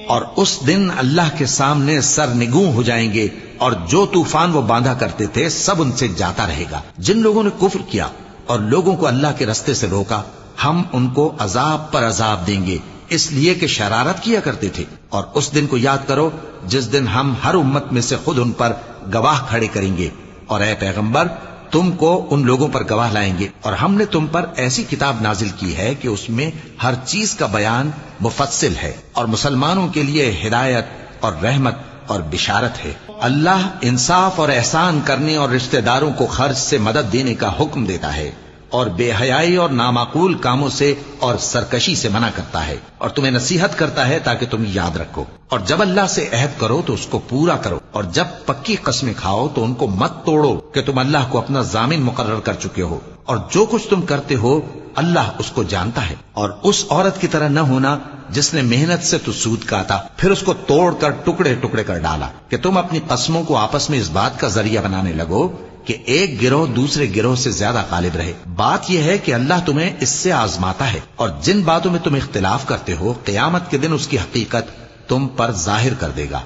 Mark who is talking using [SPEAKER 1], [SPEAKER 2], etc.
[SPEAKER 1] اور اس دن اللہ کے سامنے سرنگوں ہو جائیں گے، اور جو طوفان وہ باندھا کرتے تھے سب ان سے جاتا رہے گا۔ جن لوگوں نے کفر کیا اور لوگوں کو اللہ کے رستے سے روکا، ہم ان کو عذاب پر عذاب دیں گے، اس لیے کہ شرارت کیا کرتے تھے۔ اور اس دن کو یاد کرو جس دن ہم ہر امت میں سے خود ان پر گواہ کھڑے کریں گے، اور اے پیغمبر تم کو ان لوگوں پر گواہ لائیں گے، اور ہم نے تم پر ایسی کتاب نازل کی ہے کہ اس میں ہر چیز کا بیان مفصل ہے، اور مسلمانوں کے لیے ہدایت اور رحمت اور بشارت ہے۔ اللہ انصاف اور احسان کرنے اور رشتہ داروں کو خرچ سے مدد دینے کا حکم دیتا ہے، اور بے حیائی اور نامعقول کاموں سے اور سرکشی سے منع کرتا ہے، اور تمہیں نصیحت کرتا ہے تاکہ تم یاد رکھو۔ اور جب اللہ سے عہد کرو تو اس کو پورا کرو، اور جب پکی قسمیں کھاؤ تو ان کو مت توڑو کہ تم اللہ کو اپنا ضامن مقرر کر چکے ہو، اور جو کچھ تم کرتے ہو اللہ اس کو جانتا ہے۔ اور اس عورت کی طرح نہ ہونا جس نے محنت سے تو سود کاتا پھر اس کو توڑ کر ٹکڑے ٹکڑے کر ڈالا، کہ تم اپنی قسموں کو آپس میں اس بات کا ذریعہ بنانے لگو کہ ایک گروہ دوسرے گروہ سے زیادہ غالب رہے۔ بات یہ ہے کہ اللہ تمہیں اس سے آزماتا ہے، اور جن باتوں میں تم اختلاف کرتے ہو قیامت کے دن اس کی حقیقت تم پر ظاہر کر دے گا۔